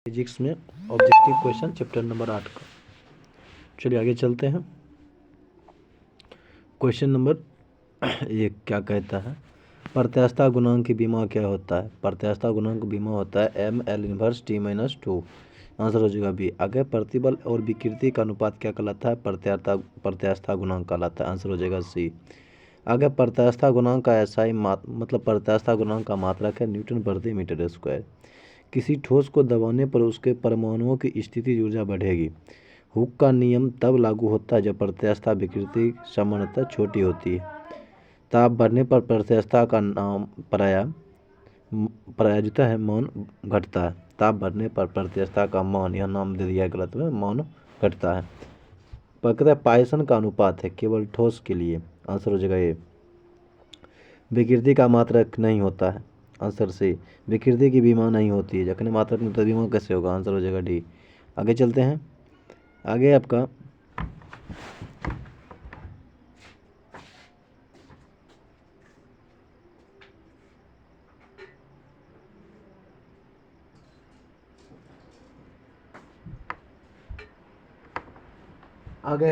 Physics में objective question chapter number 8 का। चलिए आगे चलते हैं। क्वेश्चन नंबर ये क्या कहता है, प्रत्यास्थता गुणांक की बीमा क्या होता है। प्रत्यास्थता गुणांक बीमा होता है M L inverse T minus two. Answer हो जाएगा बी। आगे प्रतिबल और विकृति का अनुपात क्या कहलाता है, प्रत्यास्थता गुणांक कहलाता है। आंसर हो जाएगा सी। आगे प्रत्यास्थता गुणांक का एसआई मतलब प्रत्यास्थता गुणांक का मात्रक है न्यूटन प्रति मीटर स्क्वायर। किसी ठोस को दबाने पर उसके परमाणुओं की स्थितिज ऊर्जा बढ़ेगी। हुक का नियम तब लागू होता है जब प्रत्यास्थता विकृति सामान्यतः छोटी होती है। ताप बढ़ने पर प्रत्यास्थता का नाम पराजिता है मान घटता है। ताप बढ़ने पर प्रत्यास्थता का मान, यह नाम दे दिया गलत में, मान घटता है। प्रकृति पाइसन का अनुपात है केवल ठोस के लिए। आंसर हो जाएगा ए। विकृति का मात्रक नहीं होता है। Answer C. विकृति की बीमा नहीं होती है, जखने मात्रक में तो बीमा कैसे होगा। आंसर हो जाएगा डी। आगे चलते हैं। आगे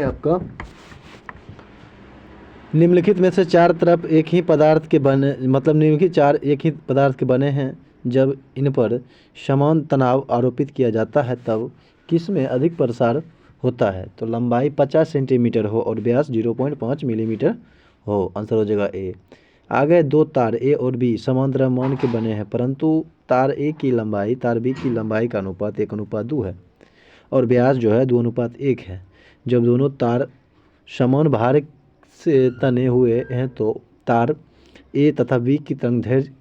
आपका निम्नलिखित में से चार तरफ एक ही पदार्थ के बने, मतलब निम्नलिखित चार एक ही पदार्थ के बने हैं। जब इन पर समान तनाव आरोपित किया जाता है तब किस में अधिक प्रसार होता है। तो लंबाई 50 सेंटीमीटर हो और व्यास 0.5 मिलीमीटर हो। आंसर हो जाएगा ए। आगे दो तार ए और बी समान द्रव्यमान के बने हैं, परंतु तार ए की लंबाई तार बी की लंबाई का अनुपात 1:2 है और व्यास जो है 2:1 है। जब दोनों तार समान भार से तने हुए हैं तो तार ए तथा बी की तरंगदैर्घ्य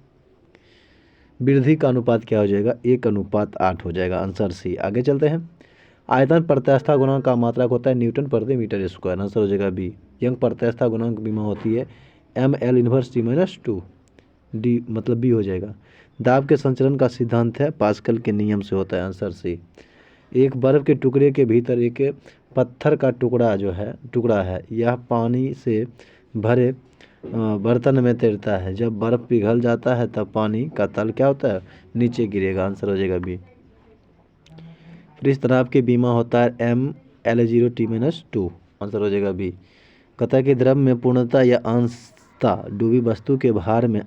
वृद्धि का अनुपात क्या हो जाएगा, 1:8 हो जाएगा। Answer C. आगे चलते हैं। आयतन प्रत्यास्थता गुणांक का मात्रक होता है न्यूटन प्रति मीटर स्क्वायर। आंसर हो जाएगा बी। यंग प्रत्यास्थता गुणांक बीमा होती है M L inverse T minus two. D मतलब बी हो जाएगा। दाब के संचलन का सिद्धांत है पास्कल के नियम से होता है। Answer C. एक बर्फ के टुकड़े के भीतर एक पत्थर का टुकड़ा है यह पानी से भरे बर्तन में तैरता है। जब बर्फ पिघल जाता है तब पानी का तल क्या होता है, नीचे गिरेगा। आंसर हो जाएगा बी। पृष्ठ तनाव के बीमा होता है M L 0 T minus two. Answer हो जाएगा बी। कथा के द्रव में पूर्णता या अंशता डूबी वस्तु के भार में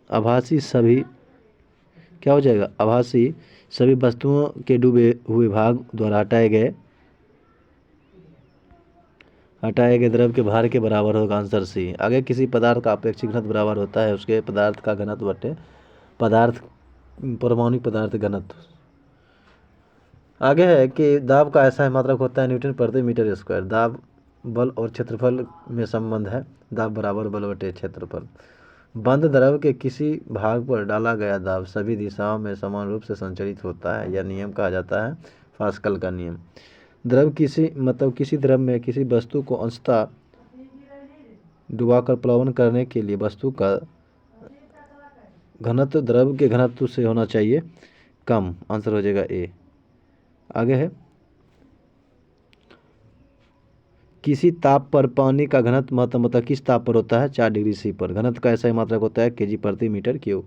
आभासी सभी क्या हो जाएगा, आभासी सभी वस्तुओं के डूबे हुए भाग द्वारा हटाए गए द्रव के भार के बराबर होगा। Answer C. आगे किसी पदार्थ का अपेक्षिक घनत्व बराबर होता है उसके पदार्थ का घनत्व बटे परमाणु पदार्थ घनत्व। आगे है कि दाब का ऐसा मात्रक होता है न्यूटन प्रति मीटर स्क्वायर। दाब बल और क्षेत्रफल में संबंध है, दाब बराबर बल बटे क्षेत्रफल। बंद द्रव के किसी भाग पर डाला गया दाब सभी दिशाओं में समान रूप से संचरित होता है। यह नियम कहा जाता है पास्कल का नियम। किसी द्रव में किसी वस्तु को अंशतः डुबाकर प्लावन करने के लिए वस्तु का घनत्व द्रव के घनत्व से होना चाहिए कम। आंसर हो जाएगा ए। आगे है किसी ताप पर पानी का घनत्व मतलब किस ताप पर होता है, 4 डिग्री सी पर। घनत्व का ऐसा ही मात्रक होता है केजी प्रति मीटर क्यूब।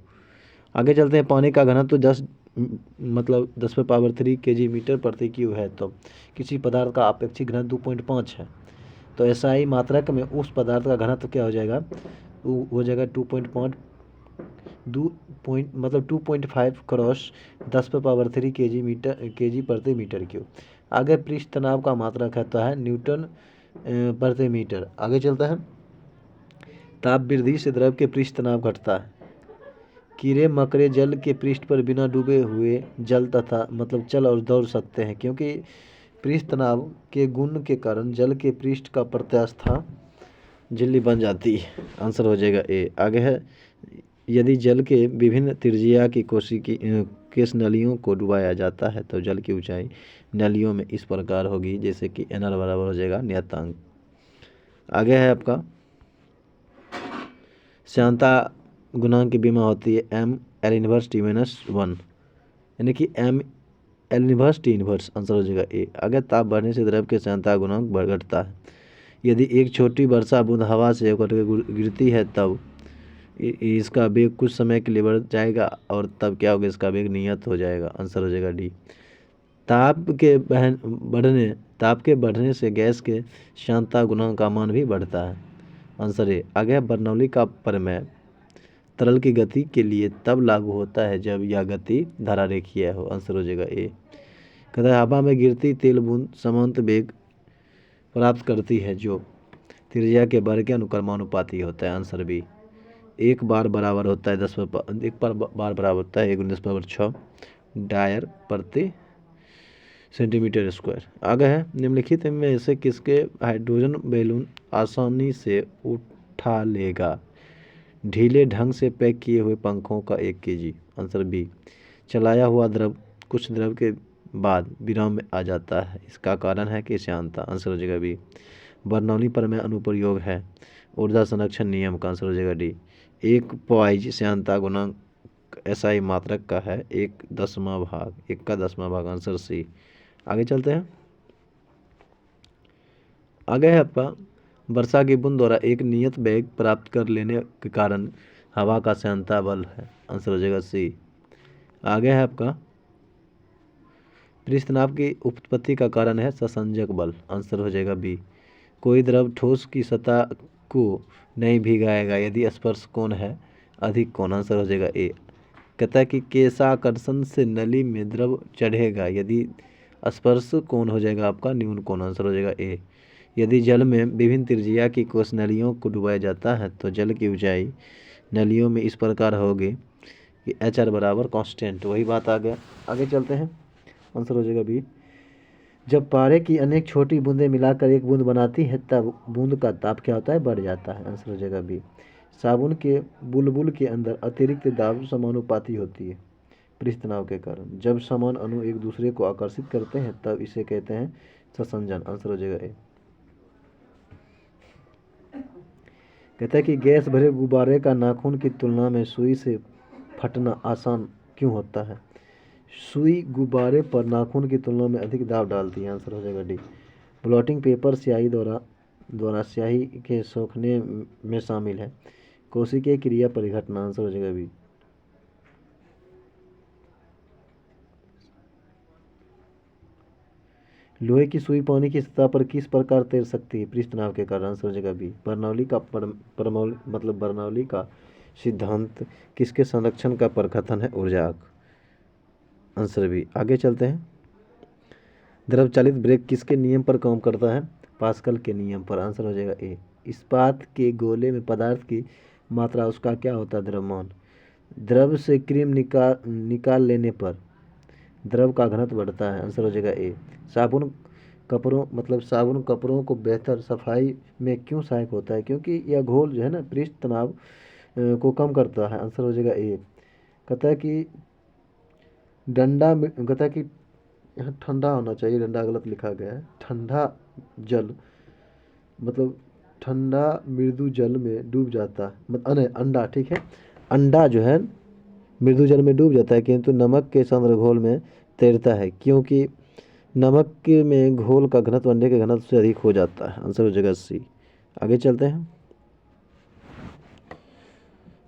आगे चलते हैं। पानी का घनत्व 10⁻³ केजी मीटर प्रति क्यूब है तो किसी पदार्थ का अपेक्षित घनत्व 2.5 है। तो ऐसा ही मात्रक में उस पदार्थ का घनत्व क्या हो जाएगा, हो जाएगा 2.5 2.5 क्रॉस 10⁻³ केजी प्रति मीटर क्यूब। आगे पृष्ठ तनाव का मात्रक कहता है न्यूटन प्रति मीटर। आगे चलता है। ताप वृद्धि से द्रव के पृष्ठ तनाव घटता है। कीड़े मकड़े जल के पृष्ठ पर बिना डूबे हुए चल और दौड़ सकते हैं क्योंकि पृष्ठ तनाव के गुण के कारण जल के पृष्ठ का प्रत्यास्थता झिल्ली बन जाती है। आंसर हो जाएगा ए। आगे है यदि जल के विभिन्न त्रिज्या की केश नलियों को डुबाया जाता है तो जल की ऊंचाई नलियों में इस प्रकार होगी जैसे कि NR बराबर हो जाएगा नियतांक। आगे है आपका श्यानता गुणांक की बीमा होती है M L inverse T minus 1, यानी कि M L inverse T inverse. Answer हो जाएगा ए। आगे ताप बढ़ने से द्रव के श्यानता गुणांक घटता है। यदि एक छोटी वर्षा बूंद हवा से होकर गिरती है तब इसका वेग कुछ समय के लिए बढ़ जाएगा और तब क्या होगा, इसका वेग नियत हो जाएगा। आंसर हो जाएगा डी। ताप के बढ़ने से गैस के शांतता गुणांक का मान भी बढ़ता है। Answer A. आगे है बर्नौली का प्रमेय तरल की गति के लिए तब लागू होता है जब यह गति धारा रेखीय हो। आंसर हो जाएगा ए। कहता है हवा में गिरती तेल बूंद समांतर वेग प्राप्त करती है जो त्रिज्या के वर्ग के अनुक्रमानुपाती होता है। Answer B. एक बार बराबर होता है 1 बार बराबर होता है 10⁻⁶ डायर प्रति सेंटीमीटर स्क्वायर। आगे है निम्नलिखित में से किसके हाइड्रोजन बैलून आसानी से उठा लेगा? ढीले ढंग से पैक किए हुए पंखों का 1 kg। Answer B. चलाया हुआ द्रव कुछ द्रव के बाद विराम में आ जाता है, इसका कारण है कि श्यानता। आंसर हो जाएगा बी। बर्नौली प्रमेय अनुप्रयोग है ऊर्जा संरक्षण नियम का। आंसर हो जाएगा डी। एक पॉइज श्यानता गुणांक SI मात्रक का है 1/10। Answer C. आगे चलते हैं। आगे है आपका वर्षा की बूंद द्वारा एक नियत वेग प्राप्त कर लेने के कारण हवा का श्यानता बल है। आंसर हो जाएगा सी। आगे है आपका पृष्ठ तनाव की उत्पत्ति का कारण है संसंजक बल। आंसर हो जाएगा बी। कोई द्रव ठोस की सतह को नहीं भिगाएगा यदि स्पर्श कोण है अधिक कोण। आंसर हो जाएगा ए। कहता है कि केशाकर्षण से नली में द्रव चढ़ेगा यदि स्पर्श कोण हो जाएगा आपका न्यून कोण। आंसर हो जाएगा ए। यदि जल में विभिन्न त्रिज्या की कोश नलियों को डुबाया जाता है तो जल की ऊंचाई नलियों में इस प्रकार होगी कि HR बराबर कांस्टेंट। वही बात आ गया। आगे चलते हैं। आंसर हो जाएगा बी। जब पारे की अनेक छोटी बूंदें मिलाकर एक बूंद बनाती है तब बूंद का ताप क्या होता है, बढ़ जाता है। आंसर हो जाएगा बी। साबुन के बुलबुल के अंदर अतिरिक्त दाब समानुपाती होती है पृष्ठ तनाव के कारण। जब समान अणु एक दूसरे को आकर्षित करते हैं तब इसे कहते हैं संसंजन। आंसर हो जाएगा ए। कहता है कि गैस भरे गुब्बारे का नाखून की तुलना में सुई से फटना आसान क्यों होता है? सुई गुब्बारे पर नाखून की तुलना में अधिक दाब डालती है। आंसर हो जाएगा डी। ब्लॉटिंग पेपर स्याही द्वारा स्याही के सोखने में शामिल है। कोशिकीय क्रिया परिघटना। आंसर हो जाएगा बी। लोहे की सुई पानी की सतह पर किस प्रकार तैर सकती है पृष्ठ तनाव के कारण। आंसर हो जाएगा बी। बर्नौली का सिद्धांत किसके संरक्षण का प्रकथन है? ऊर्जाक। Answer B. आगे चलते हैं। द्रव चालित ब्रेक किसके नियम पर काम करता है? पास्कल के नियम पर। आंसर हो जाएगा ए। इस्पात के गोले में पदार्थ की मात्रा उसका क्या होता है? द्रव्यमान। द्रव से क्रीम निकाल लेने पर द्रव का घनत्व बढ़ता है। आंसर हो जाएगा ए। साबुन कपड़ों को बेहतर सफाई में क्यों सहायक होता है? क्योंकि यह घोल जो है ना पृष्ठ तनाव को कम करता है। आंसर हो जाएगा ए। कहता है कि यहाँ ठंडा होना चाहिए, डंडा गलत लिखा गया है। ठंडा मृदु जल में डूब जाता है अंडा, ठीक है। अंडा जो है मृदु जल में डूब जाता है किंतु नमक के सांद्र घोल में तैरता है क्योंकि नमक में घोल का घनत्व अंडे के घनत्व से अधिक हो जाता है। आंसर हो जाएगा सी। आगे चलते हैं।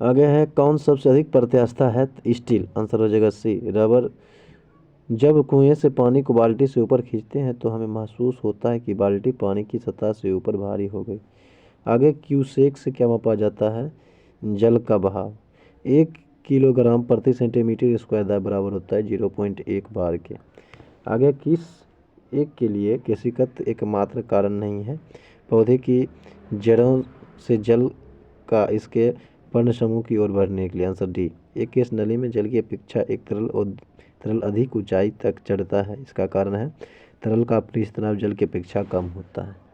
आगे है कौन सबसे अधिक प्रत्यास्था है? स्टील। आंसर हो जाएगा सी। रबर। जब कुएं से पानी को बाल्टी से ऊपर खींचते हैं तो हमें महसूस होता है कि बाल्टी पानी की सतह से ऊपर भारी हो गई। आगे क्यूसेक से क्या मापा जाता है? जल का बहाव। 1 किलोग्राम प्रति सेंटीमीटर स्क्वायर बराबर होता है 0.1 बार के। आगे किस एक के लिए केशिकत एकमात्र कारण नहीं है? पौधे की जड़ों से जल का इसके पर्ण समूह की ओर बढ़ने के लिए। Answer D. एक केस नली में जल की अपेक्षा एक तरल अधिक ऊंचाई तक चढ़ता है, इसका कारण है तरल का पृष्ठ तनाव जल की अपेक्षा कम होता है।